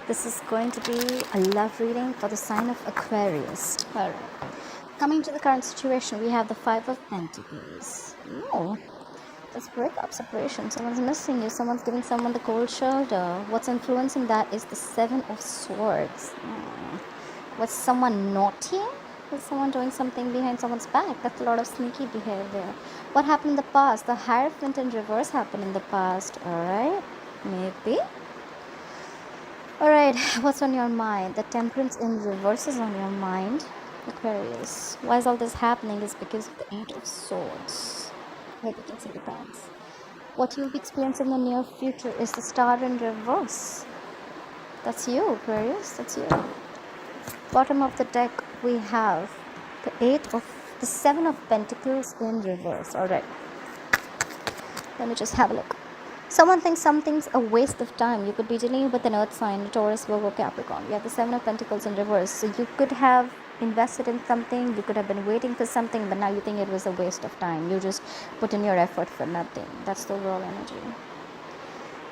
This is going to be a love reading for the sign of Aquarius. All right. Coming to the current situation, we have the Five of Pentacles. Oh, that's breakup, separation. Someone's missing you. Someone's giving someone the cold shoulder. What's influencing that is the Seven of Swords. Was someone naughty? Was someone doing something behind someone's back? That's a lot of sneaky behavior. What happened in the past? The Hierophant in reverse happened in the past. All right, maybe. All right, what's on your mind? The Temperance in reverse is on your mind, Aquarius. Why is all this happening is because of the Eight of Swords. Here you can see the cards. What you'll be experiencing in the near future is the Star in reverse. That's you, Aquarius. That's you. Bottom of the deck, we have the Seven of Pentacles in reverse. All right. Let me just have a look. Someone thinks something's a waste of time. You could be dealing with an earth sign, Taurus, Virgo, Capricorn. You have the Seven of Pentacles in reverse. So you could have invested in something. You could have been waiting for something, but now you think it was a waste of time. You just put in your effort for nothing. That's the overall energy.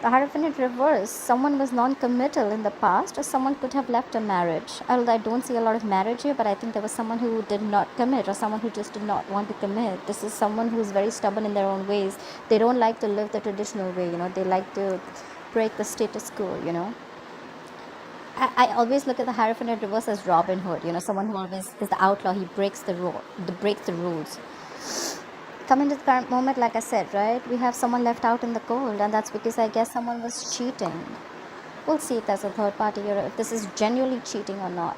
The Hierophant in reverse, someone was non-committal in the past, or someone could have left a marriage. Although I don't see a lot of marriage here, but I think there was someone who did not commit, or someone who just did not want to commit. This is someone who's very stubborn in their own ways. They don't like to live the traditional way, they like to break the status quo, I always look at the Hierophant in reverse as Robin Hood, someone who always is the outlaw. He breaks the rules. Coming to the current moment, like I said, right, we have someone left out in the cold, and that's because I guess someone was cheating. We'll see if there's a third party or if this is genuinely cheating or not.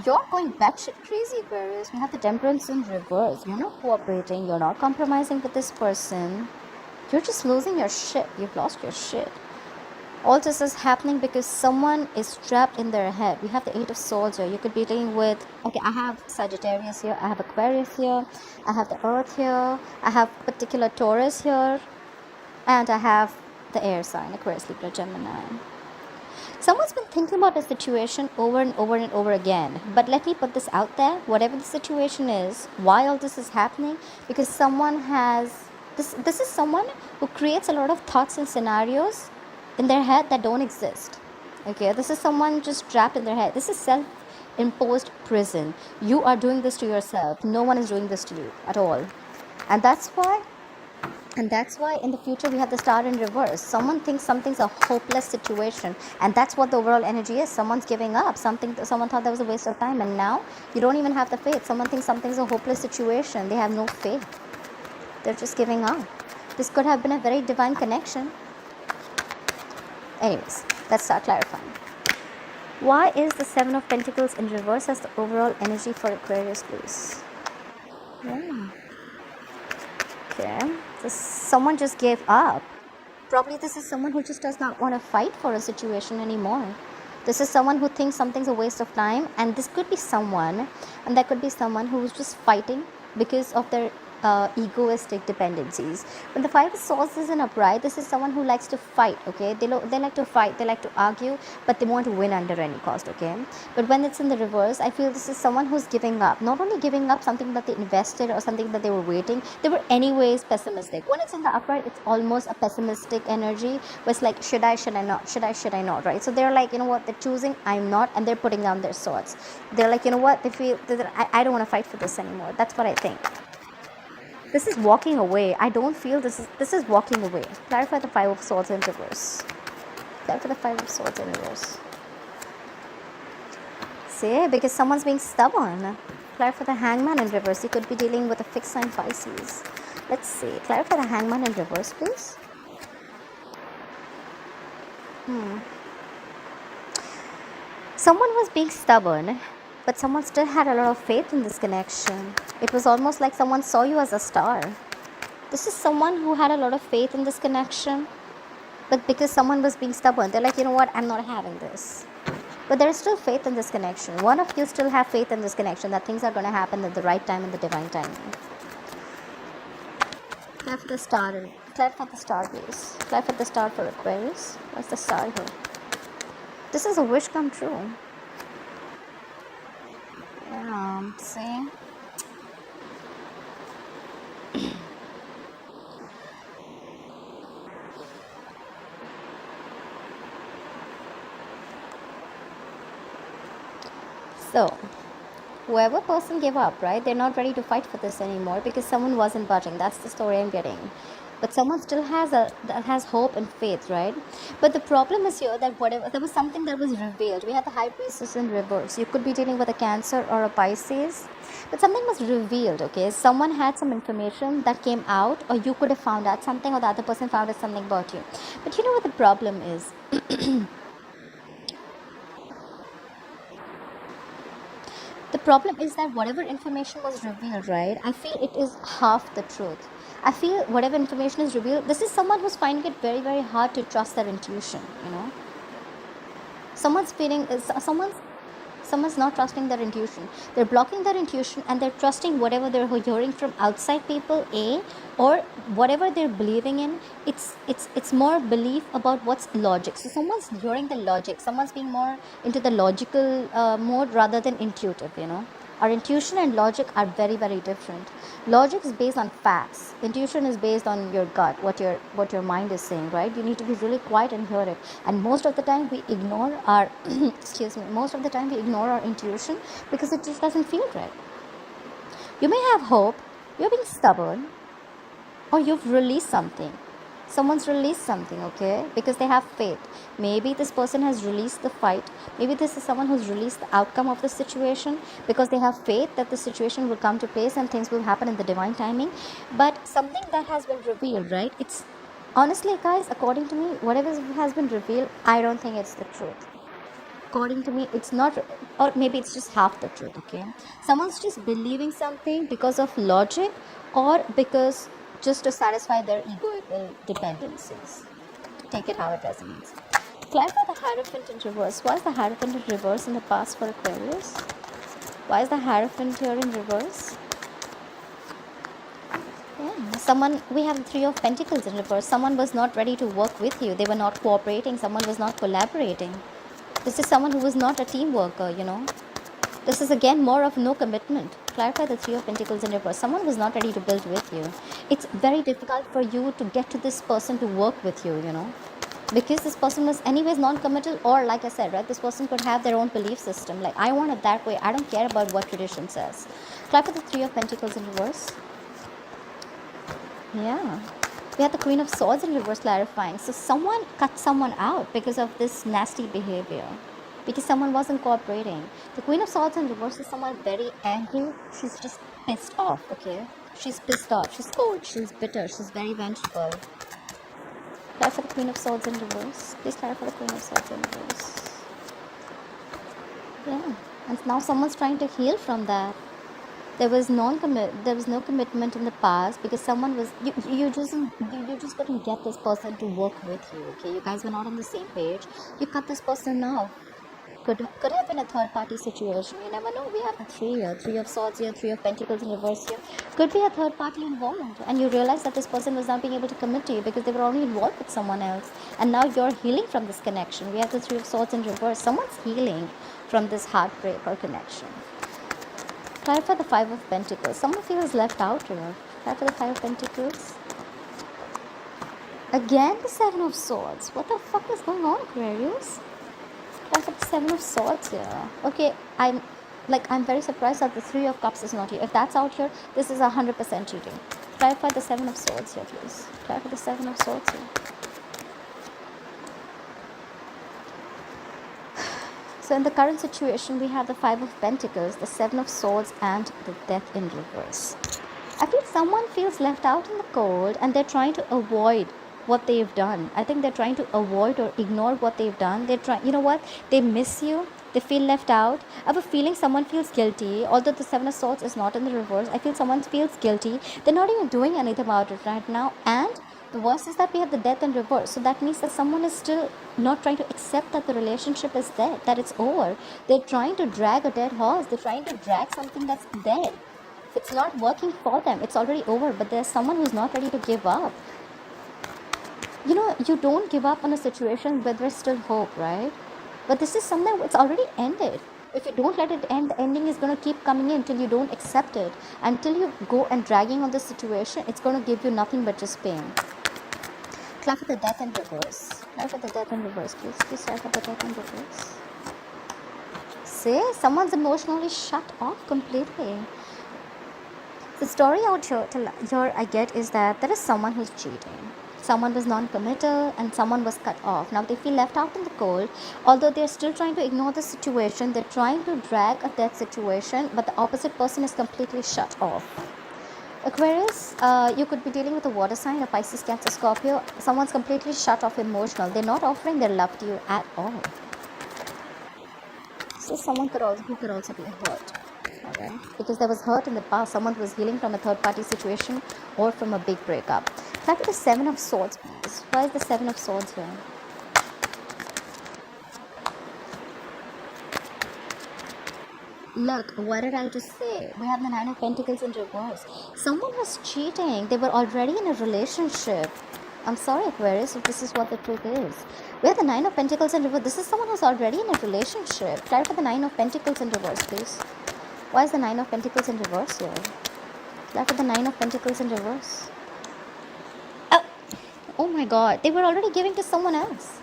You're going batshit crazy, Aquarius. We have the Temperance in reverse. You're not cooperating. You're not compromising with this person. You're just losing your shit. You've lost your shit. All this is happening because someone is trapped in their head. We have the Eight of Swords here. You could be dealing with, okay, I have Sagittarius here, I have Aquarius here, I have the Earth here, I have particular Taurus here, and I have the air sign, Aquarius, Libra, Gemini. Someone's been thinking about the situation over and over and over again. But let me put this out there. Whatever the situation is, why all this is happening, because someone has, this is someone who creates a lot of thoughts and scenarios in their head that don't exist. Okay, this is someone just trapped in their head. This is self-imposed prison. You are doing this to yourself. No one is doing this to you at all. And that's why in the future we have the Star in reverse. Someone thinks something's a hopeless situation, and that's what the overall energy is. Someone's giving up. Someone thought that was a waste of time, and now you don't even have the faith. Someone thinks something's a hopeless situation. They have no faith. They're just giving up. This could have been a very divine connection. Anyways, let's start clarifying. Why is the Seven of Pentacles in reverse as the overall energy for Aquarius, please? Yeah. Okay. So someone just gave up. Probably this is someone who just does not want to fight for a situation anymore. This is someone who thinks something's a waste of time, and this could be someone, and that could be someone who's just fighting because of their egoistic dependencies. When the Five of Swords is in upright, this is someone who likes to fight. Okay, they like to fight, they like to argue, but they want to win under any cost. Okay, but when it's in the reverse, I feel this is someone who's giving up. Not only giving up something that they invested or something that they were waiting, they were anyways pessimistic. When it's in the upright, it's almost a pessimistic energy where it's like, should I not, right? So they're like, you know what, they're choosing I'm not, and they're putting down their swords. They're like, you know what, they feel that I don't want to fight for this anymore. That's what I think. This is walking away. I don't feel this is walking away. Clarify the Five of Swords in reverse. Clarify the Five of Swords in reverse. See, because someone's being stubborn. Clarify the Hangman in reverse. You could be dealing with a fixed sign Pisces. Let's see. Clarify the Hangman in reverse, please. Someone was being stubborn, but someone still had a lot of faith in this connection. It was almost like someone saw you as a star. This is someone who had a lot of faith in this connection, but because someone was being stubborn, they're like, you know what, I'm not having this. But there is still faith in this connection. One of you still have faith in this connection that things are going to happen at the right time and the divine timing. Clarify the star. Clarify the star, please. Clarify the star for Aquarius. What's the star here? This is a wish come true. See? So, whoever person gave up, right? They're not ready to fight for this anymore because someone wasn't budging. That's the story I'm getting. But someone still has hope and faith, right? But the problem is here that whatever there was something that was revealed. We had the High Priestess in reverse. You could be dealing with a Cancer or a Pisces, but something was revealed. Okay, someone had some information that came out, or you could have found out something, or the other person found out something about you. But you know what the problem is? The problem is that whatever information was revealed, right? I feel it is half the truth. I feel whatever information is revealed, this is someone who's finding it very, very hard to trust their intuition, you know. Someone's not trusting their intuition. They're blocking their intuition and they're trusting whatever they're hearing from outside people, or whatever they're believing in. It's more belief about what's logic. So someone's hearing the logic. Someone's being more into the logical mode rather than intuitive, you know. Our intuition and logic are very, very different. Logic is based on facts. Intuition is based on your gut, what your mind is saying, right? You need to be really quiet and hear it. And most of the time we ignore our most of the time we ignore our intuition because it just doesn't feel right. You may have hope, you're being stubborn, or you've released something. Someone's released something, okay, because they have faith. Maybe this person has released the fight. Maybe this is someone who's released the outcome of the situation because they have faith that the situation will come to place and things will happen in the divine timing. But something that has been revealed, right? It's honestly, guys, according to me, whatever has been revealed, I don't think it's the truth. According to me, it's not, or maybe it's just half the truth, okay? Someone's just believing something because of logic, or because just to satisfy their egoical dependencies. Take it how it resonates. Clarify the Hierophant in reverse. Why is the Hierophant in reverse in the past for Aquarius? Why is the Hierophant here in reverse? Yeah, we have the Three of Pentacles in reverse. Someone was not ready to work with you. They were not cooperating. Someone was not collaborating. This is someone who was not a team worker, you know. This is again more of no commitment. Clarify the Three of Pentacles in reverse. Someone was not ready to build with you. It's very difficult for you to get to this person to work with you, you know. Because this person was anyways non-committal, or like I said, right, this person could have their own belief system. Like, I want it that way. I don't care about what tradition says. Clarify the Three of Pentacles in reverse. Yeah. We have the Queen of Swords in reverse clarifying. So someone cut someone out because of this nasty behavior. Because someone wasn't cooperating. The Queen of Swords in reverse is someone very angry. She's just pissed off, okay? She's pissed off. She's cold. She's bitter. She's very vengeful. Clarify the Queen of Swords in reverse. Please clarify the Queen of Swords in reverse. Yeah. And now someone's trying to heal from that. There was no commitment in the past because someone was you just couldn't get this person to work with you, okay? You guys were not on the same page. You cut this person now. Could have been a third party situation. You never know. We have the Three of Swords here, Three of Pentacles in reverse here. Could be a third party involved, and you realize that this person was not being able to commit to you because they were already involved with someone else, and now you're healing from this connection. We have the Three of Swords in reverse. Someone's healing from this heartbreak or connection. Clarify the Five of Pentacles. Someone feels left out here. Clarify the Five of Pentacles. Again, the Seven of Swords. What the fuck is going on, Aquarius? Clarify the Seven of Swords here. Okay, I'm very surprised that the Three of Cups is not here. If that's out here, this is 100% cheating. Clarify the Seven of Swords here, please. Clarify the Seven of Swords here. So in the current situation, we have the Five of Pentacles, the Seven of Swords, and the Death in reverse. I feel someone feels left out in the cold and they're trying to avoid what they've done. I think they're trying to avoid or ignore what they've done. You know what? They miss you. They feel left out. I have a feeling someone feels guilty. Although the Seven of Swords is not in the reverse, I feel someone feels guilty. They're not even doing anything about it right now. And the worst is that we have the Death in reverse. So that means that someone is still not trying to accept that the relationship is dead, that it's over. They're trying to drag a dead horse. They're trying to drag something that's dead. It's not working for them. It's already over. But there's someone who's not ready to give up. You know, you don't give up on a situation where there's still hope, right? But this is something that's already ended. If you don't let it end, the ending is going to keep coming in till you don't accept it. Until you go and dragging on the situation, it's going to give you nothing but just pain. Clarify the Death in reverse. Clarify the Death in reverse, please. Please clarify the Death in reverse. say someone's emotionally shut off completely. The story out here I get is that there is someone who's cheating. Someone was non-committal and someone was cut off. Now they feel left out in the cold. Although they're still trying to ignore the situation, they're trying to drag a dead situation, but the opposite person is completely shut off. Aquarius, you could be dealing with a water sign, a Pisces, Cancer, Scorpio. Someone's completely shut off emotional. They're not offering their love to you at all. So someone who could also be hurt. Okay. Because there was hurt in the past. Someone was healing from a third party situation or from a big breakup. Try with the Seven of Swords, please. Why is the Seven of Swords here? Look, what did I just say? We have the Nine of Pentacles in reverse. Someone was cheating. They were already in a relationship. I'm sorry, Aquarius, if this is what the truth is. We have the Nine of Pentacles in reverse. This is someone who's already in a relationship. Try for the Nine of Pentacles in reverse, please. Why is the Nine of Pentacles in reverse here? Try for the Nine of Pentacles in reverse. Oh my god, they were already giving to someone else.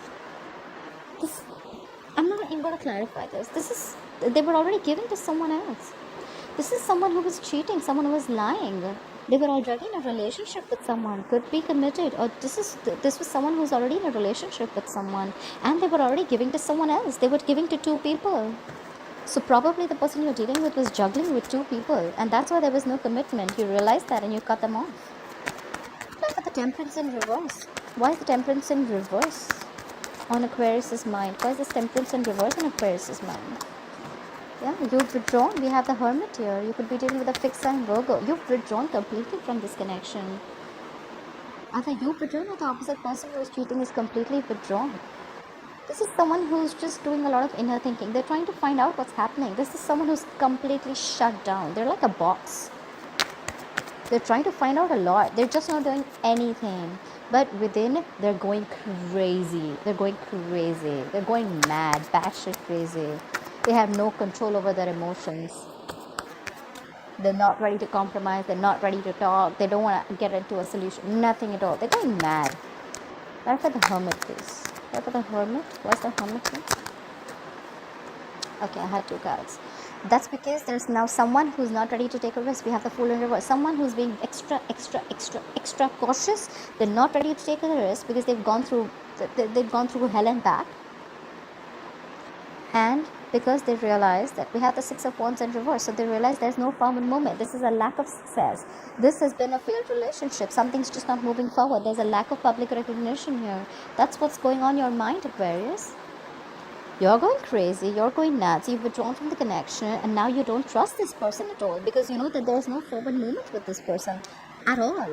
I'm not even going to clarify this. They were already giving to someone else. This is someone who was cheating, someone who was lying. They were already in a relationship with someone, could be committed, or this was someone who's already in a relationship with someone, and they were already giving to someone else. They were giving to two people. So probably the person you're dealing with was juggling with two people, and that's why there was no commitment. You realized that and you cut them off. Look at the Temperance in reverse. Why is the Temperance in reverse on Aquarius's mind? Why is this Temperance in reverse on Aquarius's mind? Yeah, you've withdrawn. We have the Hermit here. You could be dealing with a fixed sign Virgo. You've withdrawn completely from this connection. Either you've withdrawn or the opposite person who is cheating is completely withdrawn. This is someone who's just doing a lot of inner thinking. They're trying to find out what's happening. This is someone who's completely shut down. They're like a box. They're trying to find out a lot. They're just not doing anything. But within, they're going crazy. They're going crazy. They're going mad, batshit crazy. They have no control over their emotions. They're not ready to compromise. They're not ready to talk. They don't want to get into a solution. Nothing at all. They're going mad. Right for the Hermit, please. Right for the Hermit. What's the Hermit here? Okay, I had two cards. That's because there's now someone who's not ready to take a risk. We have the Fool in reverse. Someone who's being extra cautious. They're not ready to take a risk because they've gone through hell and back. And because they realize that we have the Six of Wands in reverse, so they realize there's no forward movement. This is a lack of success. This has been a failed relationship. Something's just not moving forward. There's a lack of public recognition here. That's what's going on in your mind, Aquarius. You're going crazy, you're going nuts, you've withdrawn from the connection, and now you don't trust this person at all because you know that there's no forward movement with this person at all.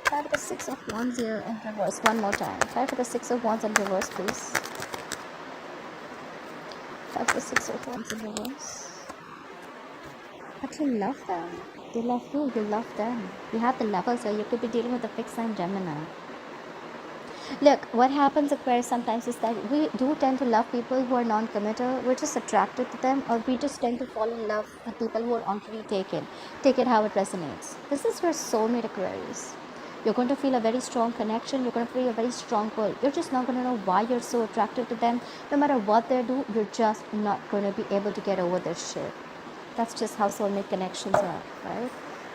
Try for the Six of Wands here in reverse one more time. Try for the Six of Wands in reverse, please. Try for the Six of Wands in reverse. But you love them. They love you, you love them. You have the Lovers here. You could be dealing with a fixed sign Gemini. Look, what happens, Aquarius, sometimes is that we do tend to love people who are non-committal. We're just attracted to them, or we just tend to fall in love with people who are already taken. Take it how it resonates. This is your soulmate, Aquarius. You're going to feel a very strong connection. You're going to feel a very strong pull. You're just not going to know why you're so attracted to them. No matter what they do, you're just not going to be able to get over their shit. That's just how soulmate connections are, right?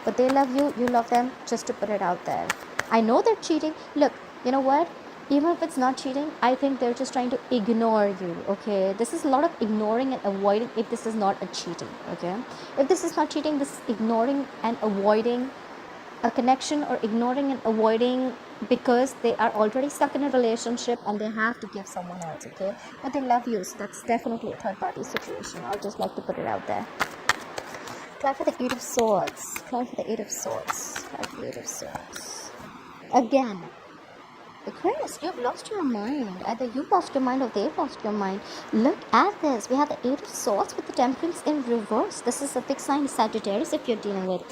But they love you, you love them, just to put it out there. I know they're cheating. Look, you know what? Even if it's not cheating, I think they're just trying to ignore you, okay? This is a lot of ignoring and avoiding if this is not a cheating, okay? If this is not cheating, this is ignoring and avoiding a connection, or ignoring and avoiding because they are already stuck in a relationship and they have to give someone else, okay? But they love you, so that's definitely a third-party situation. I'll just like to put it out there. Try for the Eight of Swords. Try for the Eight of Swords. Try for the Eight of Swords. Again. Aquarius, you've lost your mind. Either you lost your mind or they've lost your mind. Look at this. We have the Eight of Swords with the Temperance in reverse. This is a fixed sign Sagittarius if you're dealing with.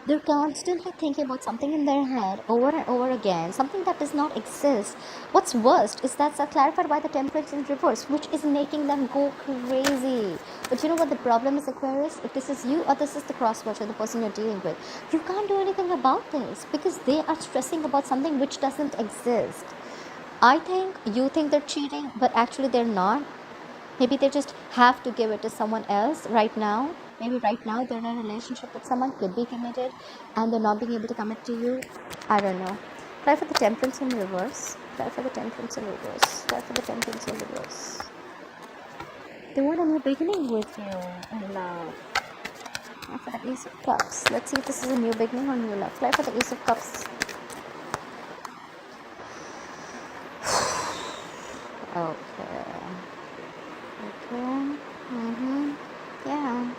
They're constantly thinking about something in their head over and over again. Something that does not exist. What's worst is that's clarified by the Temperance in reverse, which is making them go crazy. But you know what the problem is, Aquarius? If this is you or this is the cross-watcher, the person you're dealing with, you can't do anything about this because they are stressing about something which doesn't exist. I think you think they're cheating, but actually they're not. Maybe they just have to give it to someone else right now. Maybe right now they're in a relationship with someone, could be committed, and they're not being able to commit to you. I don't know. Try for the Temperance in reverse. Try for the Temperance in reverse. Try for the Temperance in reverse. They want a new beginning with you in love. Try for the Ace of Cups. Let's see if this is a new beginning or new love. Try for the Ace of Cups. Okay. Yeah.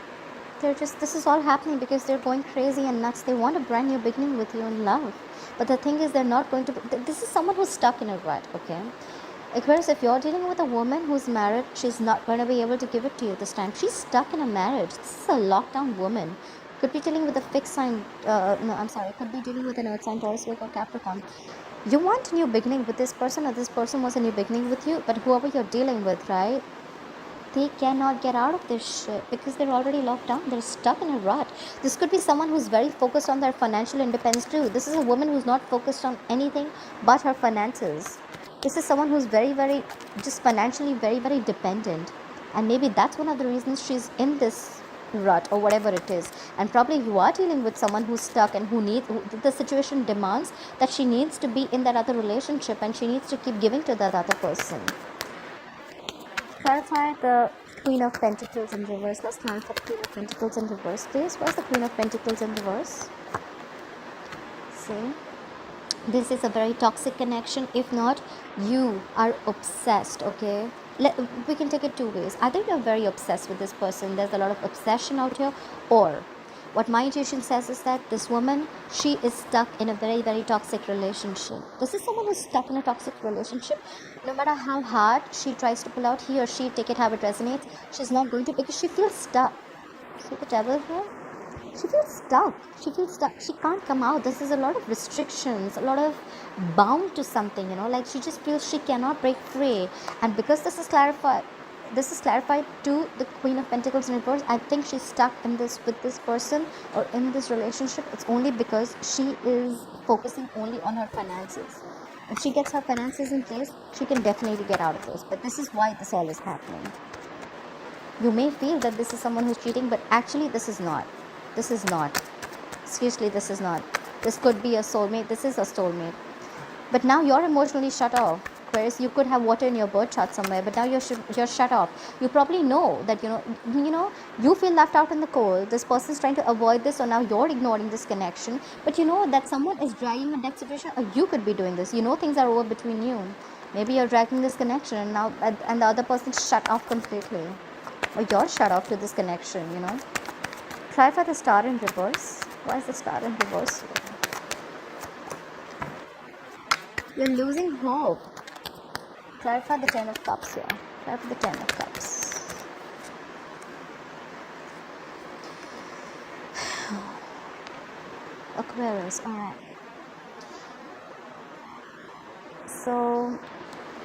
This is all happening because they're going crazy and nuts. They want a brand new beginning with you in love. But the thing is, they're not going to, this is someone who's stuck in a rut, okay? Whereas if you're dealing with a woman who's married, she's not going to be able to give it to you this time. She's stuck in a marriage. This is a lockdown woman. Could be dealing with a fixed sign, could be dealing with an earth sign, Taurus, Virgo, Capricorn. You want a new beginning with this person, or this person was a new beginning with you, but whoever you're dealing with, right? They cannot get out of this shit because they're already locked down. They're stuck in a rut. This could be someone who's very focused on their financial independence too. This is a woman who's not focused on anything but her finances. This is someone who's very, very, just financially very, very dependent. And maybe that's one of the reasons she's in this rut or whatever it is. And probably you are dealing with someone who's stuck and the situation demands that she needs to be in that other relationship and she needs to keep giving to that other person. Clarify the Queen of Pentacles in reverse. Let's clarify the Queen of Pentacles in reverse, please. What's the Queen of Pentacles in reverse? See? This is a very toxic connection. If not, you are obsessed, okay? We can take it two ways. Either you're very obsessed with this person. There's a lot of obsession out here. Or what my intuition says is that this woman, she is stuck in a very, very toxic relationship. This is someone who's stuck in a toxic relationship. No matter how hard she tries to pull out, he or she, take it how it resonates, she's not going to, because she feels stuck. See the devil here? She feels stuck. She feels stuck. She can't come out. This is a lot of restrictions, a lot of bound to something, like she just feels she cannot break free. And because this is clarified to the Queen of Pentacles in reverse, I think she's stuck in this with this person or in this relationship. It's only because she is focusing only on her finances. If she gets her finances in place, she can definitely get out of this. But this is why this all is happening. You may feel that this is someone who's cheating, but actually this is not. This is not. Seriously, this is not. This could be a soulmate. This is a soulmate. But now you're emotionally shut off. Whereas you could have water in your birth chart somewhere, but now you're shut off. You probably know that you feel left out in the cold. This person's trying to avoid this, so now you're ignoring this connection. But you know that someone is dragging a death situation, or you could be doing this. Things are over between you. Maybe you're dragging this connection, and now and the other person's shut off completely, or you're shut off to this connection. Try for the Star in reverse. Why is the Star in reverse? You're losing hope. Try for the Ten of Cups here. Try for the Ten of Cups. Aquarius, alright. So,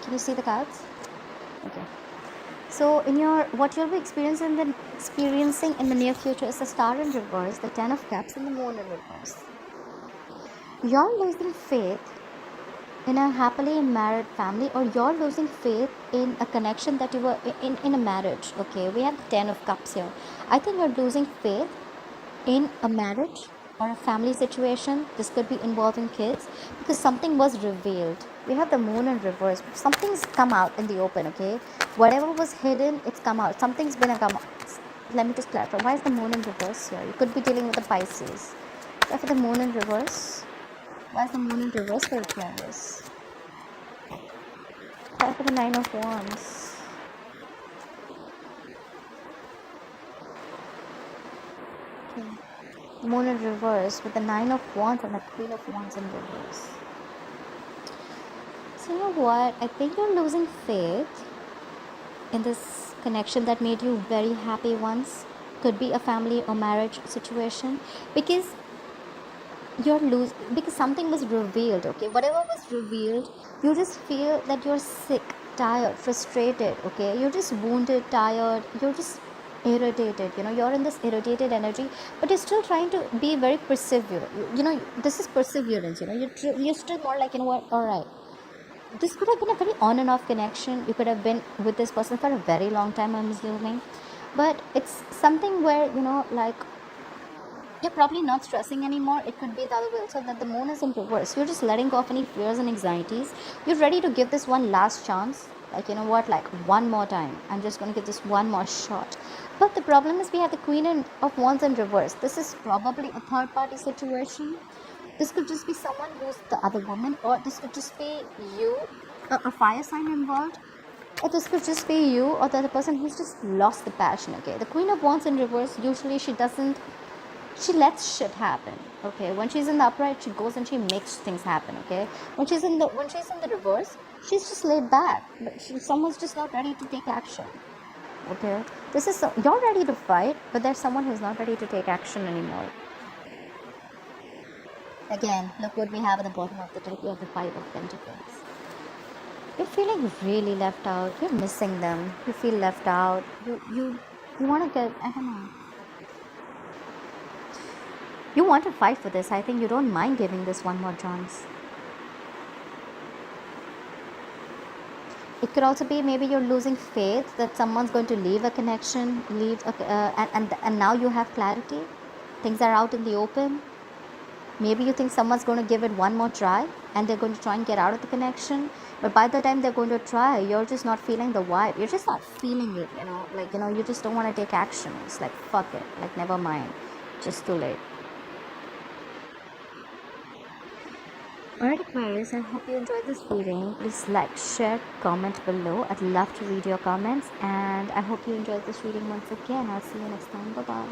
can you see the cards? Okay. So, what you'll be experiencing in the near future is the Star in reverse, the Ten of Cups, and the Moon in reverse. You're losing faith in a happily married family, or you're losing faith in a connection that you were in a marriage. Okay, we have the Ten of Cups here. I think you're losing faith in a marriage or a family situation. This could be involving kids, because something was revealed. We have the Moon in reverse. Something's come out in the open, okay? Whatever was hidden, it's come out. Something's been come out. Let me just clarify. Why is the Moon in reverse here? You could be dealing with a Pisces. Try for the Moon in reverse. Why is the Moon in reverse for Aquarius? Try for the Nine of Wands. Okay. Moon in reverse with the Nine of Wands and the Queen of Wands in reverse. So you know what? I think you're losing faith in this connection that made you very happy once. Could be a family or marriage situation, because because something was revealed. Okay, whatever was revealed, you just feel that you're sick, tired, frustrated. Okay, you're just wounded, tired, you're just irritated. You're in this irritated energy, but you're still trying to be very perseverant. This is perseverance. You're still more like, what, all right, this could have been a very on and off connection. You could have been with this person for a very long time, I'm assuming. But it's something where, like, you're probably not stressing anymore. It could be the other way also, that the moon is in reverse. You're just letting go of any fears and anxieties. You're ready to give this one last chance. Like, you know what, like, one more time. I'm just going to give this one more shot. But the problem is we have the Queen of Wands in reverse. This is probably a third party situation. This could just be someone who's the other woman, or this could just be you, a fire sign involved. Or this could just be you or the other person who's just lost the passion, okay? The Queen of Wands in reverse, usually she lets shit happen, okay? When she's in the upright, she goes and she makes things happen, okay? When she's in the reverse, she's just laid back, but someone's just not ready to take action, okay? You're ready to fight, but there's someone who's not ready to take action anymore. Again, look what we have at the bottom of the deck. We have the Five of Pentacles. You're feeling really left out. You're missing them. You feel left out. You want to get, I don't know. You want to fight for this. I think you don't mind giving this one more chance. It could also be maybe you're losing faith that someone's going to leave a connection, and now you have clarity. Things are out in the open. Maybe you think someone's going to give it one more try and they're going to try and get out of the connection. But by the time they're going to try, you're just not feeling the vibe. You're just not feeling it, you just don't want to take action. It's like, fuck it. Like, never mind. Just too late. Alright, Aquarius, I hope you enjoyed this reading. Please like, share, comment below. I'd love to read your comments. And I hope you enjoyed this reading once again. I'll see you next time. Bye-bye.